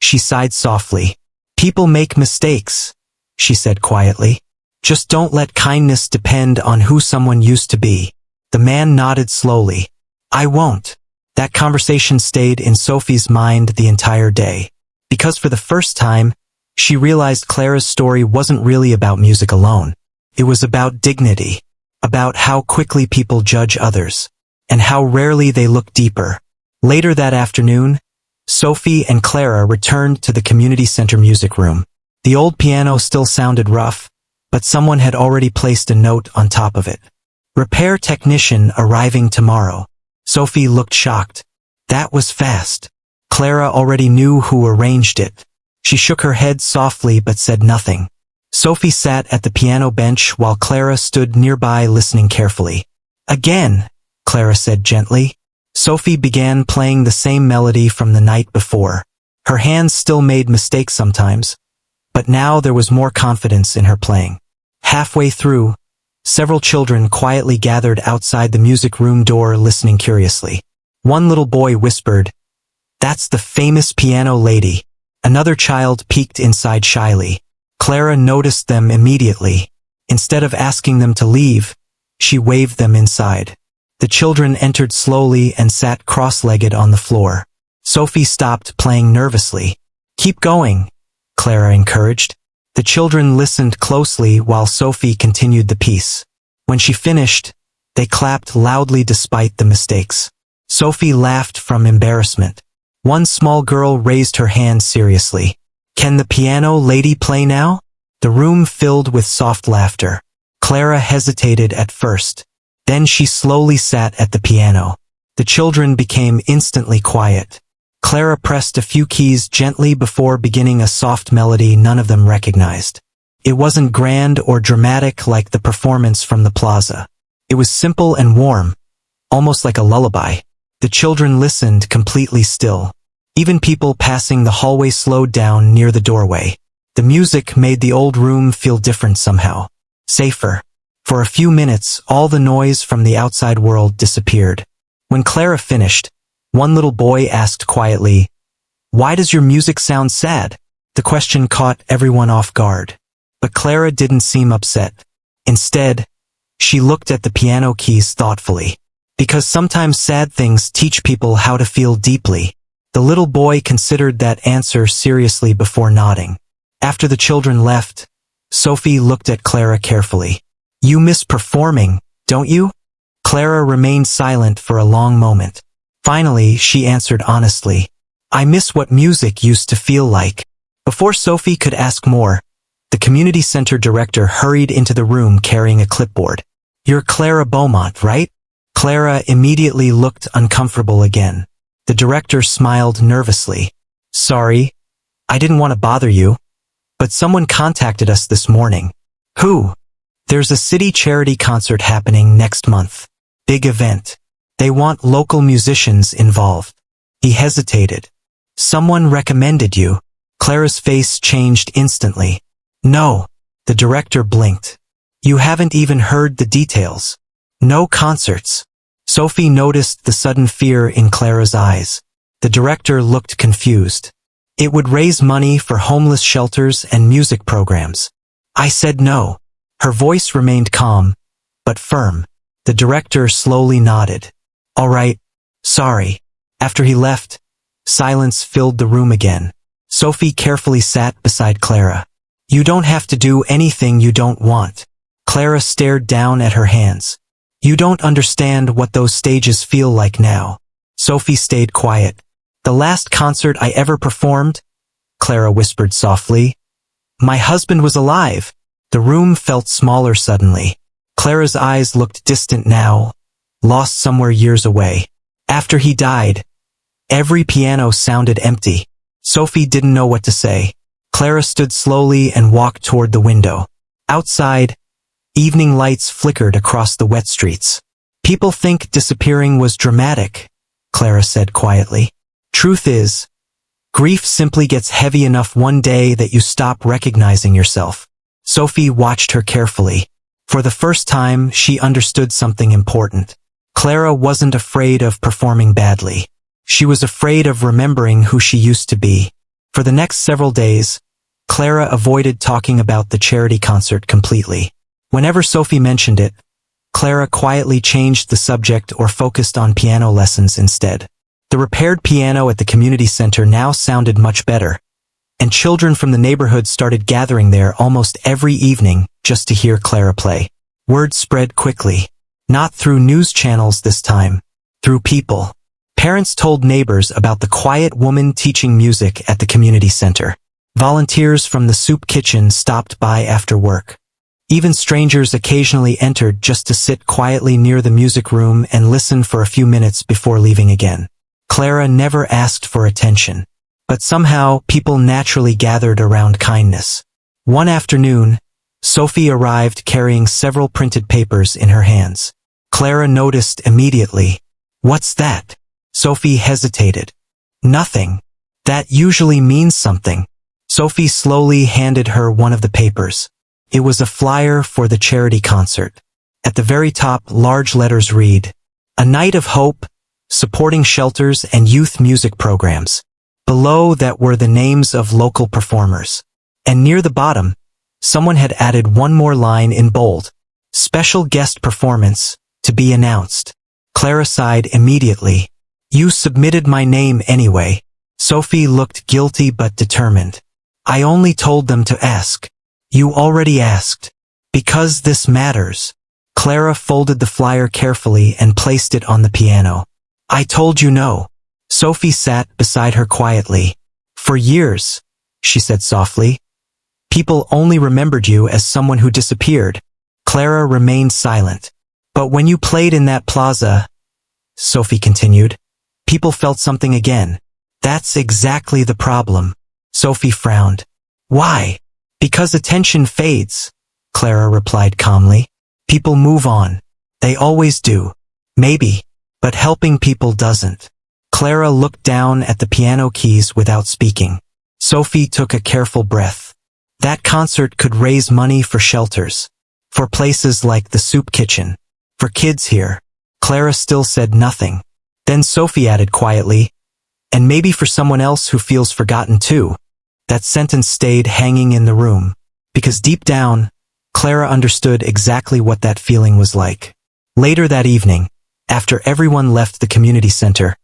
she sighed softly. People make mistakes, she said quietly. Just don't let kindness depend on who someone used to be. The man nodded slowly. I won't. That conversation stayed in Sophie's mind the entire day. Because for the first time, she realized Clara's story wasn't really about music alone. It was about dignity, about how quickly people judge others, and how rarely they look deeper. Later that afternoon, Sophie and Clara returned to the community center music room. The old piano still sounded rough, but someone had already placed a note on top of it. Repair technician arriving tomorrow. Sophie looked shocked. That was fast. Clara already knew who arranged it. She shook her head softly but said nothing. Sophie sat at the piano bench while Clara stood nearby listening carefully. Again, Clara said gently. Sophie began playing the same melody from the night before. Her hands still made mistakes sometimes, but now there was more confidence in her playing. Halfway through, several children quietly gathered outside the music room door listening curiously. One little boy whispered, "That's the famous piano lady." Another child peeked inside shyly. Clara noticed them immediately. Instead of asking them to leave, she waved them inside. The children entered slowly and sat cross-legged on the floor. Sophie stopped playing nervously. "Keep going," Clara encouraged. The children listened closely while Sophie continued the piece. When she finished, they clapped loudly despite the mistakes. Sophie laughed from embarrassment. One small girl raised her hand seriously. "Can the piano lady play now?" The room filled with soft laughter. Clara hesitated at first. Then she slowly sat at the piano. The children became instantly quiet. Clara pressed a few keys gently before beginning a soft melody none of them recognized. It wasn't grand or dramatic like the performance from the plaza. It was simple and warm, almost like a lullaby. The children listened completely still. Even people passing the hallway slowed down near the doorway. The music made the old room feel different somehow. Safer. For a few minutes, all the noise from the outside world disappeared. When Clara finished, one little boy asked quietly, "Why does your music sound sad?" The question caught everyone off guard. But Clara didn't seem upset. Instead, she looked at the piano keys thoughtfully. Because sometimes sad things teach people how to feel deeply. The little boy considered that answer seriously before nodding. After the children left, Sophie looked at Clara carefully. "You miss performing, don't you?" Clara remained silent for a long moment. Finally, she answered honestly, "I miss what music used to feel like." Before Sophie could ask more, the community center director hurried into the room carrying a clipboard. "You're Clara Beaumont, right?" Clara immediately looked uncomfortable again. The director smiled nervously. "Sorry, I didn't want to bother you, but someone contacted us this morning." "Who?" "There's a city charity concert happening next month. Big event. They want local musicians involved." He hesitated. "Someone recommended you." Clara's face changed instantly. "No." The director blinked. "You haven't even heard the details. No concerts." Sophie noticed the sudden fear in Clara's eyes. The director looked confused. "It would raise money for homeless shelters and music programs." "I said no." Her voice remained calm, but firm. The director slowly nodded. "All right, sorry." After he left, silence filled the room again. Sophie carefully sat beside Clara. "You don't have to do anything you don't want." Clara stared down at her hands. "You don't understand what those stages feel like now." Sophie stayed quiet. "The last concert I ever performed," Clara whispered softly, "my husband was alive." The room felt smaller suddenly. Clara's eyes looked distant now, lost somewhere years away. After he died, every piano sounded empty. Sophie didn't know what to say. Clara stood slowly and walked toward the window. Outside, evening lights flickered across the wet streets. "People think disappearing was dramatic," Clara said quietly. "Truth is, Grief simply gets heavy enough one day that you stop recognizing yourself. Sophie watched her carefully. For the first time, she understood something important. Clara wasn't afraid of performing badly. She was afraid of remembering who she used to be. For the next several days, Clara avoided talking about the charity concert completely. Whenever Sophie mentioned it, Clara quietly changed the subject or focused on piano lessons instead. The repaired piano at the community center now sounded much better, and children from the neighborhood started gathering there almost every evening just to hear Clara play. Word spread quickly. Not through news channels this time, through people. Parents told neighbors about the quiet woman teaching music at the community center. Volunteers from the soup kitchen stopped by after work. Even strangers occasionally entered just to sit quietly near the music room and listen for a few minutes before leaving again. Clara never asked for attention, but somehow people naturally gathered around kindness. One afternoon, Sophie arrived carrying several printed papers in her hands. Clara noticed immediately. "What's that?" Sophie hesitated. "Nothing. That usually means something." Sophie slowly handed her one of the papers. It was a flyer for the charity concert. At the very top, large letters read, "A Night of Hope, supporting shelters and youth music programs." Below that were the names of local performers. And near the bottom, someone had added one more line in bold. "Special guest performance, to be announced." Clara sighed immediately. "You submitted my name anyway." Sophie looked guilty but determined. "I only told them to ask." "You already asked. Because this matters." Clara folded the flyer carefully and placed it on the piano. "I told you no." Sophie sat beside her quietly. "For years," she said softly, "people only remembered you as someone who disappeared." Clara remained silent. "But when you played in that plaza," Sophie continued, "people felt something again." "That's exactly the problem." Sophie frowned. "Why?" "Because attention fades," Clara replied calmly. "People move on. They always do. Maybe. But helping people doesn't." Clara looked down at the piano keys without speaking. Sophie took a careful breath. That concert could raise money for shelters. For places like the soup kitchen. For kids here. Clara still said nothing. Then Sophie added quietly, "And maybe for someone else who feels forgotten too." That sentence stayed hanging in the room. Because deep down, Clara understood exactly what that feeling was like. Later that evening, after everyone left the community center,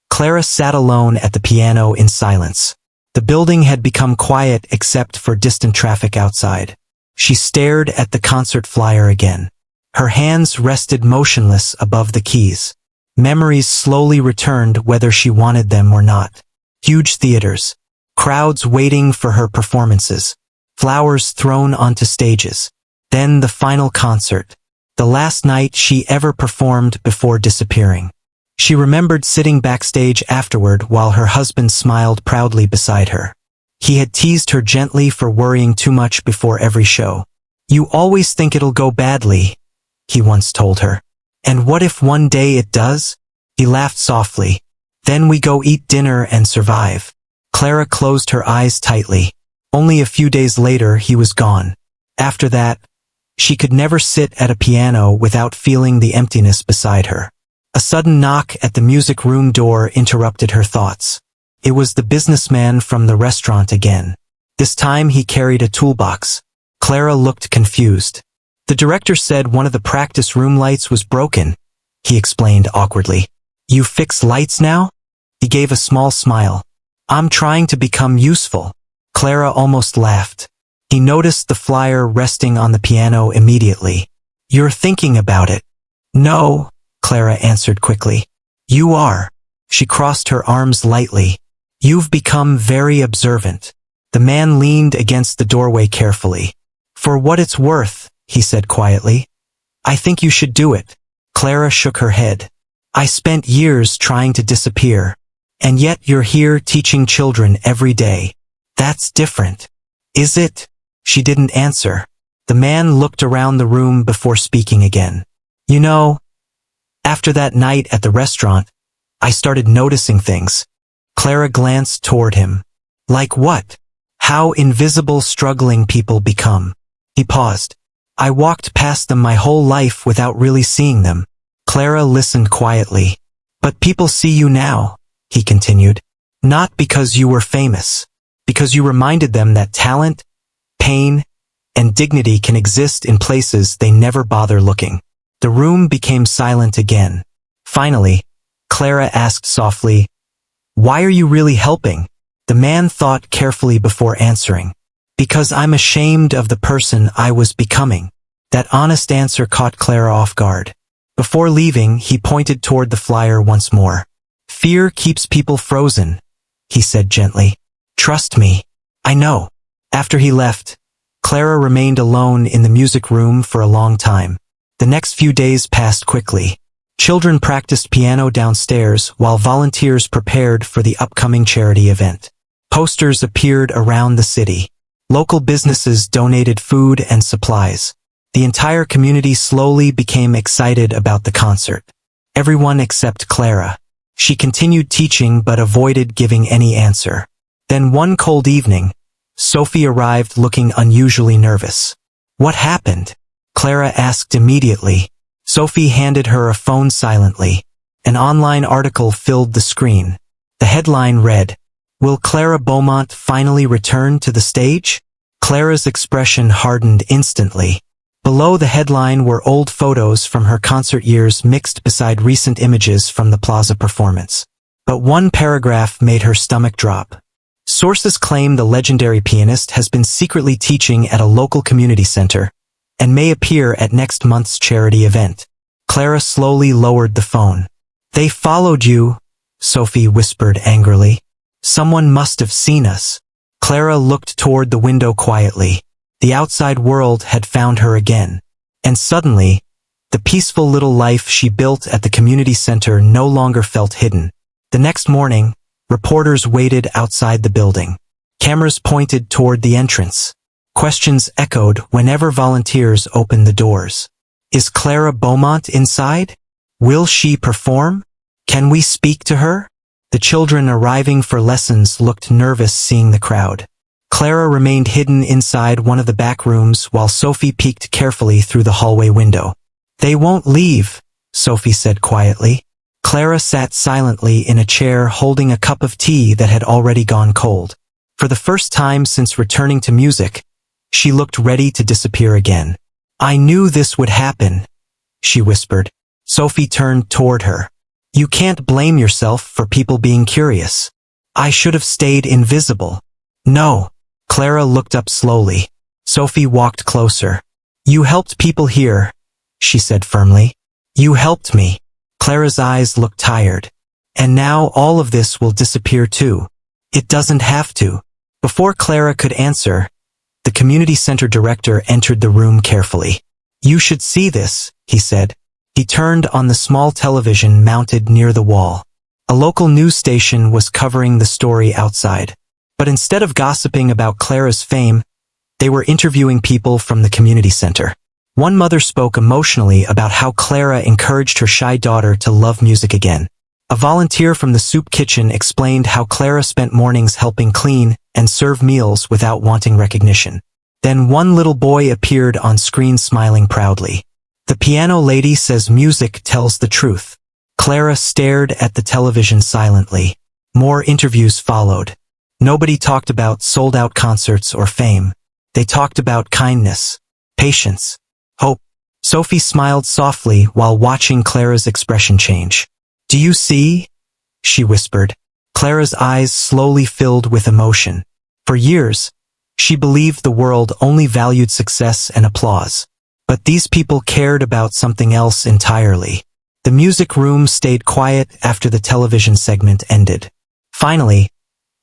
Clara sat alone at the piano in silence. The building had become quiet except for distant traffic outside. She stared at the concert flyer again. Her hands rested motionless above the keys. Memories slowly returned whether she wanted them or not. Huge theaters. Crowds waiting for her performances. Flowers thrown onto stages. Then the final concert. The last night she ever performed before disappearing. She remembered sitting backstage afterward while her husband smiled proudly beside her. He had teased her gently for worrying too much before every show. "You always think it'll go badly," he once told her. "And what if one day it does?" He laughed softly. "Then we go eat dinner and survive." Clara closed her eyes tightly. Only a few days later he was gone. After that, she could never sit at a piano without feeling the emptiness beside her. A sudden knock at the music room door interrupted her thoughts. It was the businessman from the restaurant again. This time he carried a toolbox. Clara looked confused. "The director said one of the practice room lights was broken," he explained awkwardly. "You fix lights now?" He gave a small smile. "I'm trying to become useful." Clara almost laughed. He noticed the flyer resting on the piano immediately. "You're thinking about it." "No," Clara answered quickly. "You are." She crossed her arms lightly. "You've become very observant." The man leaned against the doorway carefully. "For what it's worth," he said quietly, "I think you should do it." Clara shook her head. "I spent years trying to disappear. And yet you're here teaching children every day. That's different." "Is it?" She didn't answer. The man looked around the room before speaking again. "You know, after that night at the restaurant, I started noticing things." Clara glanced toward him. Like what? How invisible struggling people become. He paused. I walked past them my whole life without really seeing them. Clara listened quietly. But people see you now, he continued. Not because you were famous. Because you reminded them that talent, pain, and dignity can exist in places they never bother looking. The room became silent again. Finally, Clara asked softly, Why are you really helping? The man thought carefully before answering. Because I'm ashamed of the person I was becoming. That honest answer caught Clara off guard. Before leaving, he pointed toward the flyer once more. Fear keeps people frozen, he said gently. Trust me. I know. After he left, Clara remained alone in the music room for a long time. The next few days passed quickly. Children practiced piano downstairs while volunteers prepared for the upcoming charity event. Posters appeared around the city. Local businesses donated food and supplies. The entire community slowly became excited about the concert. Everyone except Clara. She continued teaching but avoided giving any answer. Then one cold evening, Sophie arrived looking unusually nervous. What happened? Clara asked immediately. Sophie handed her a phone silently. An online article filled the screen. The headline read, Will Clara Beaumont finally return to the stage? Clara's expression hardened instantly. Below the headline were old photos from her concert years mixed beside recent images from the Plaza performance. But one paragraph made her stomach drop. Sources claim the legendary pianist has been secretly teaching at a local community center and may appear at next month's charity event. Clara slowly lowered the phone. They followed you, Sophie whispered angrily. Someone must have seen us. Clara looked toward the window quietly. The outside world had found her again. And suddenly, the peaceful little life she built at the community center no longer felt hidden. The next morning, reporters waited outside the building. Cameras pointed toward the entrance. Questions echoed whenever volunteers opened the doors. Is Clara Beaumont inside? Will she perform? Can we speak to her? The children arriving for lessons looked nervous seeing the crowd. Clara remained hidden inside one of the back rooms while Sophie peeked carefully through the hallway window. They won't leave, Sophie said quietly. Clara sat silently in a chair holding a cup of tea that had already gone cold. For the first time since returning to music, she looked ready to disappear again. I knew this would happen, she whispered. Sophie turned toward her. You can't blame yourself for people being curious. I should have stayed invisible. No. Clara looked up slowly. Sophie walked closer. You helped people here, she said firmly. You helped me. Clara's eyes looked tired. And now all of this will disappear too. It doesn't have to. Before Clara could answer, the community center director entered the room carefully. You should see this, he said. He turned on the small television mounted near the wall. A local news station was covering the story outside. But instead of gossiping about Clara's fame, they were interviewing people from the community center. One mother spoke emotionally about how Clara encouraged her shy daughter to love music again. A volunteer from the soup kitchen explained how Clara spent mornings helping clean and serve meals without wanting recognition. Then one little boy appeared on screen smiling proudly. The piano lady says music tells the truth. Clara stared at the television silently. More interviews followed. Nobody talked about sold-out concerts or fame. They talked about kindness, patience, hope. Sophie smiled softly while watching Clara's expression change. Do you see? She whispered. Clara's eyes slowly filled with emotion. For years, she believed the world only valued success and applause. But these people cared about something else entirely. The music room stayed quiet after the television segment ended. Finally,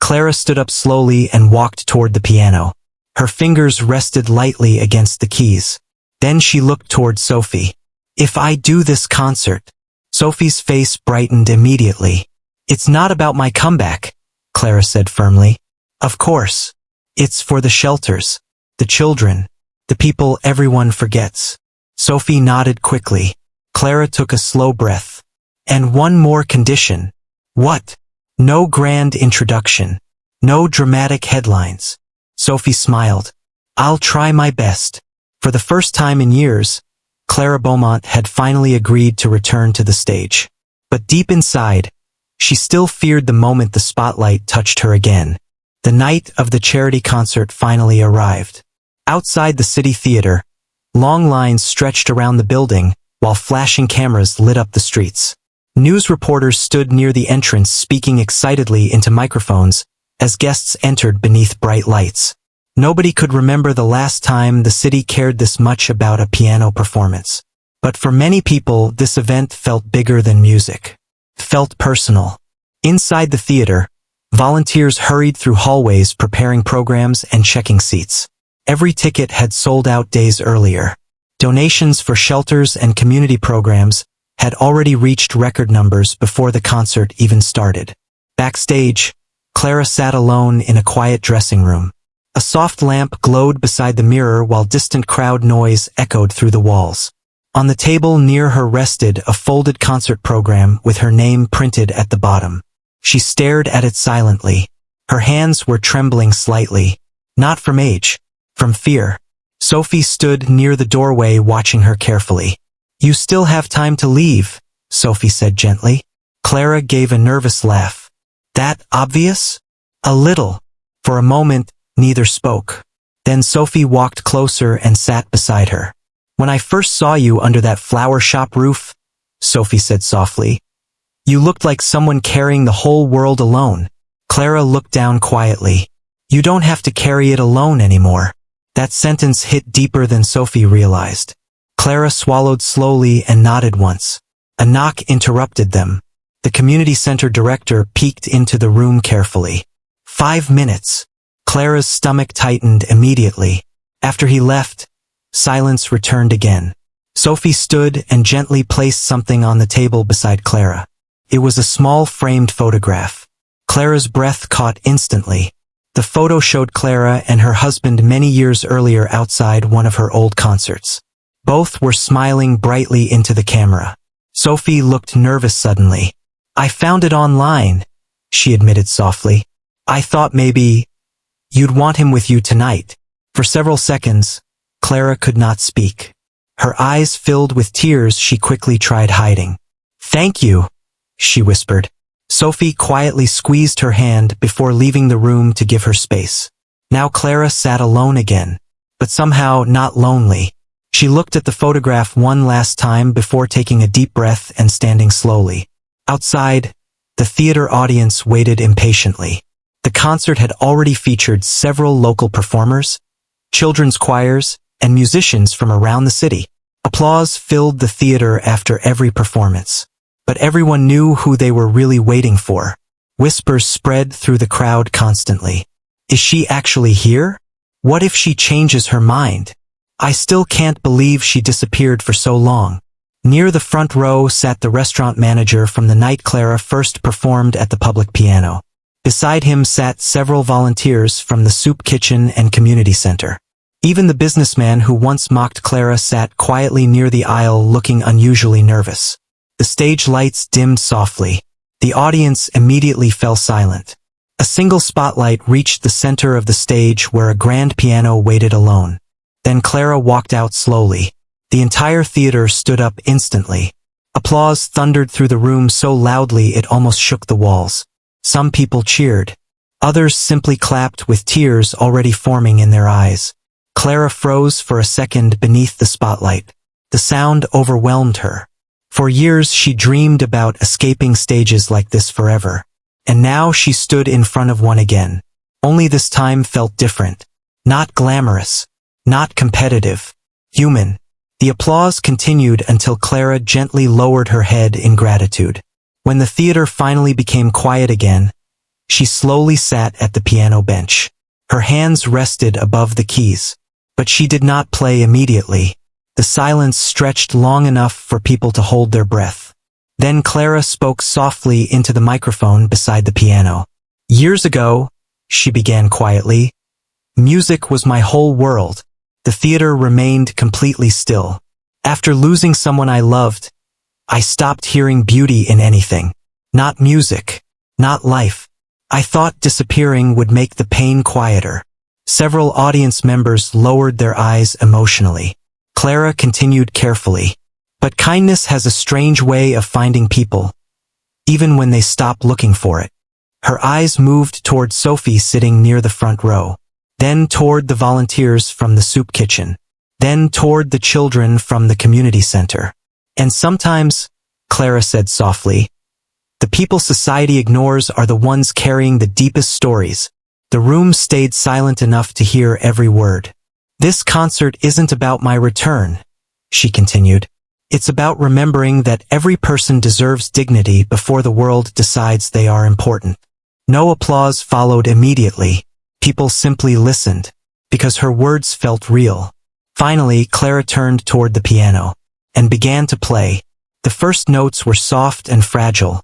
Clara stood up slowly and walked toward the piano. Her fingers rested lightly against the keys. Then she looked toward Sophie. If I do this concert, Sophie's face brightened immediately. It's not about my comeback, Clara said firmly. Of course. It's for the shelters, the children, the people everyone forgets. Sophie nodded quickly. Clara took a slow breath. And one more condition. What? No grand introduction. No dramatic headlines. Sophie smiled. I'll try my best. For the first time in years, Clara Beaumont had finally agreed to return to the stage. But deep inside, she still feared the moment the spotlight touched her again. The night of the charity concert finally arrived. Outside the city theater, long lines stretched around the building, while flashing cameras lit up the streets. News reporters stood near the entrance speaking excitedly into microphones as guests entered beneath bright lights. Nobody could remember the last time the city cared this much about a piano performance. But for many people, this event felt bigger than music. Felt personal. Inside the theater, volunteers hurried through hallways preparing programs and checking seats. Every ticket had sold out days earlier. Donations for shelters and community programs had already reached record numbers before the concert even started. Backstage, Clara sat alone in a quiet dressing room. A soft lamp glowed beside the mirror while distant crowd noise echoed through the walls. On the table near her rested a folded concert program with her name printed at the bottom. She stared at it silently. Her hands were trembling slightly, not from age, from fear. Sophie stood near the doorway watching her carefully. You still have time to leave, Sophie said gently. Clara gave a nervous laugh. That obvious? A little. For a moment, neither spoke. Then Sophie walked closer and sat beside her. When I first saw you under that flower shop roof, Sophie said softly, you looked like someone carrying the whole world alone. Clara looked down quietly. You don't have to carry it alone anymore. That sentence hit deeper than Sophie realized. Clara swallowed slowly and nodded once. A knock interrupted them. The community center director peeked into the room carefully. 5 minutes. Clara's stomach tightened immediately. After he left, silence returned again. Sophie stood and gently placed something on the table beside Clara. It was a small framed photograph. Clara's breath caught instantly. The photo showed Clara and her husband many years earlier outside one of her old concerts. Both were smiling brightly into the camera. Sophie looked nervous suddenly. I found it online, she admitted softly. I thought maybe you'd want him with you tonight. For several seconds, Clara could not speak. Her eyes filled with tears she quickly tried hiding. Thank you, she whispered. Sophie quietly squeezed her hand before leaving the room to give her space. Now Clara sat alone again, but somehow not lonely. She looked at the photograph one last time before taking a deep breath and standing slowly. Outside, the theater audience waited impatiently. The concert had already featured several local performers, children's choirs, and musicians from around the city. Applause filled the theater after every performance. But everyone knew who they were really waiting for. Whispers spread through the crowd constantly. Is she actually here? What if she changes her mind? I still can't believe she disappeared for so long. Near the front row sat the restaurant manager from the night Clara first performed at the public piano. Beside him sat several volunteers from the soup kitchen and community center. Even the businessman who once mocked Clara sat quietly near the aisle looking unusually nervous. The stage lights dimmed softly. The audience immediately fell silent. A single spotlight reached the center of the stage where a grand piano waited alone. Then Clara walked out slowly. The entire theater stood up instantly. Applause thundered through the room so loudly it almost shook the walls. Some people cheered. Others simply clapped with tears already forming in their eyes. Clara froze for a second beneath the spotlight. The sound overwhelmed her. For years she dreamed about escaping stages like this forever. And now she stood in front of one again. Only this time felt different. Not glamorous. Not competitive. Human. The applause continued until Clara gently lowered her head in gratitude. When the theater finally became quiet again, she slowly sat at the piano bench. Her hands rested above the keys. But she did not play immediately. The silence stretched long enough for people to hold their breath. Then Clara spoke softly into the microphone beside the piano. Years ago, she began quietly, music was my whole world. The theater remained completely still. After losing someone I loved, I stopped hearing beauty in anything. Not music. not life. I thought disappearing would make the pain quieter. Several audience members lowered their eyes emotionally. Clara continued carefully. But kindness has a strange way of finding people, even when they stop looking for it. Her eyes moved toward Sophie sitting near the front row, then toward the volunteers from the soup kitchen, then toward the children from the community center. And sometimes, Clara said softly, the people society ignores are the ones carrying the deepest stories. The room stayed silent enough to hear every word. This concert isn't about my return, she continued. It's about remembering that every person deserves dignity before the world decides they are important. No applause followed immediately. People simply listened, because her words felt real. Finally, Clara turned toward the piano and began to play. The first notes were soft and fragile,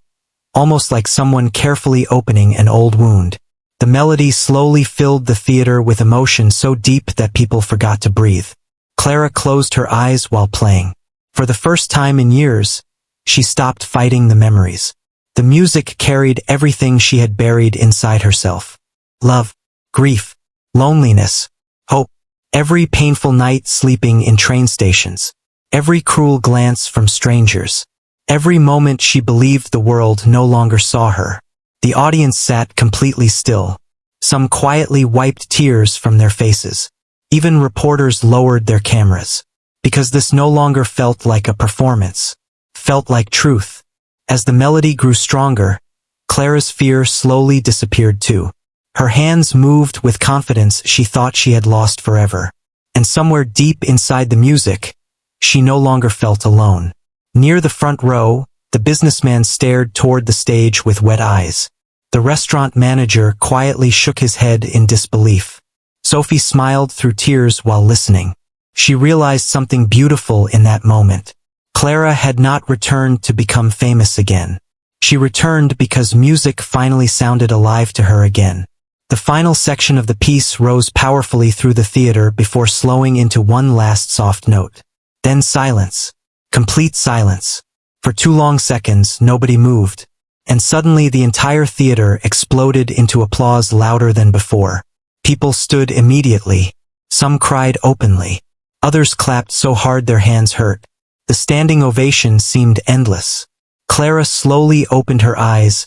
almost like someone carefully opening an old wound. The melody slowly filled the theater with emotion so deep that people forgot to breathe. Clara closed her eyes while playing. For the first time in years, she stopped fighting the memories. The music carried everything she had buried inside herself. Love, grief, loneliness, hope. Every painful night sleeping in train stations. Every cruel glance from strangers. Every moment she believed the world no longer saw her. The audience sat completely still. Some quietly wiped tears from their faces. Even reporters lowered their cameras. Because this no longer felt like a performance. Felt like truth. As the melody grew stronger, Clara's fear slowly disappeared too. Her hands moved with confidence she thought she had lost forever. And somewhere deep inside the music, she no longer felt alone. Near the front row, the businessman stared toward the stage with wet eyes. The restaurant manager quietly shook his head in disbelief. Sophie smiled through tears while listening. She realized something beautiful in that moment. Clara had not returned to become famous again. She returned because music finally sounded alive to her again. The final section of the piece rose powerfully through the theater before slowing into one last soft note. Then silence. Complete silence. For 2 long seconds, nobody moved. And suddenly the entire theater exploded into applause louder than before. People stood immediately. Some cried openly. Others clapped so hard their hands hurt. The standing ovation seemed endless. Clara slowly opened her eyes,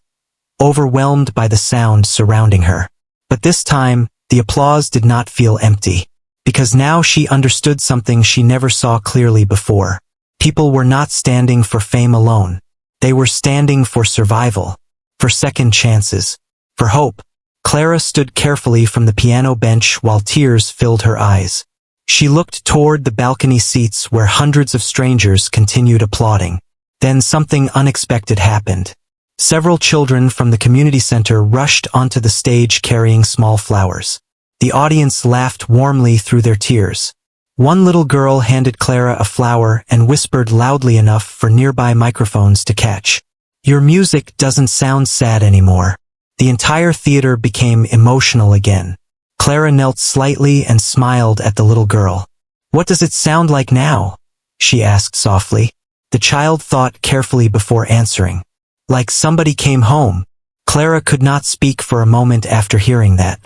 overwhelmed by the sound surrounding her. But this time, the applause did not feel empty. Because now she understood something she never saw clearly before. People were not standing for fame alone. They were standing for survival, for second chances, for hope. Clara stood carefully from the piano bench while tears filled her eyes. She looked toward the balcony seats where hundreds of strangers continued applauding. Then something unexpected happened. Several children from the community center rushed onto the stage carrying small flowers. The audience laughed warmly through their tears. One little girl handed Clara a flower and whispered loudly enough for nearby microphones to catch. "Your music doesn't sound sad anymore." The entire theater became emotional again. Clara knelt slightly and smiled at the little girl. "What does it sound like now?" she asked softly. The child thought carefully before answering. "Like somebody came home." Clara could not speak for a moment after hearing that.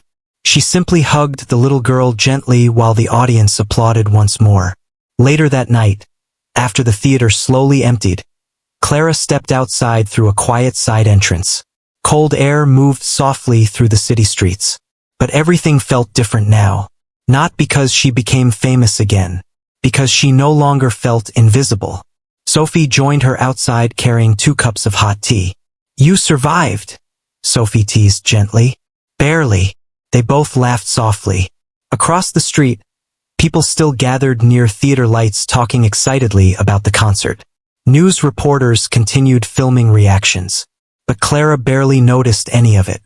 She simply hugged the little girl gently while the audience applauded once more. Later that night, after the theater slowly emptied, Clara stepped outside through a quiet side entrance. Cold air moved softly through the city streets. But everything felt different now. Not because she became famous again. Because she no longer felt invisible. Sophie joined her outside carrying 2 cups of hot tea. "You survived," Sophie teased gently. "Barely." They both laughed softly. Across the street, people still gathered near theater lights talking excitedly about the concert. News reporters continued filming reactions. But Clara barely noticed any of it.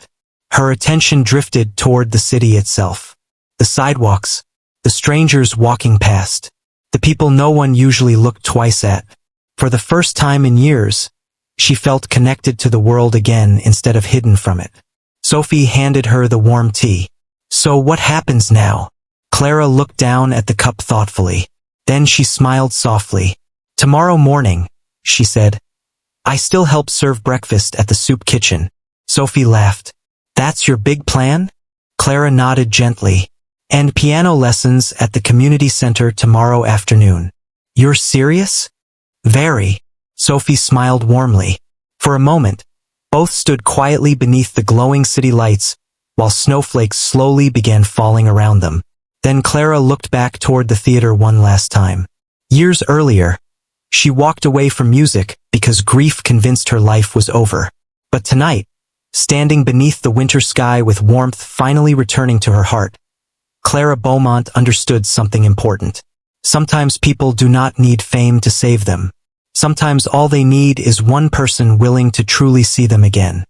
Her attention drifted toward the city itself. The sidewalks, the strangers walking past, the people no one usually looked twice at. For the first time in years, she felt connected to the world again instead of hidden from it. Sophie handed her the warm tea. "So what happens now?" Clara looked down at the cup thoughtfully. Then she smiled softly. "Tomorrow morning," she said, "I still help serve breakfast at the soup kitchen. Sophie laughed. That's your big plan? Clara nodded gently. And piano lessons at the community center tomorrow afternoon. You're serious? Very. Sophie smiled warmly. For a moment, both stood quietly beneath the glowing city lights, while snowflakes slowly began falling around them. Then Clara looked back toward the theater one last time. Years earlier, she walked away from music because grief convinced her life was over. But tonight, standing beneath the winter sky with warmth finally returning to her heart, Clara Beaumont understood something important. Sometimes people do not need fame to save them. Sometimes all they need is one person willing to truly see them again.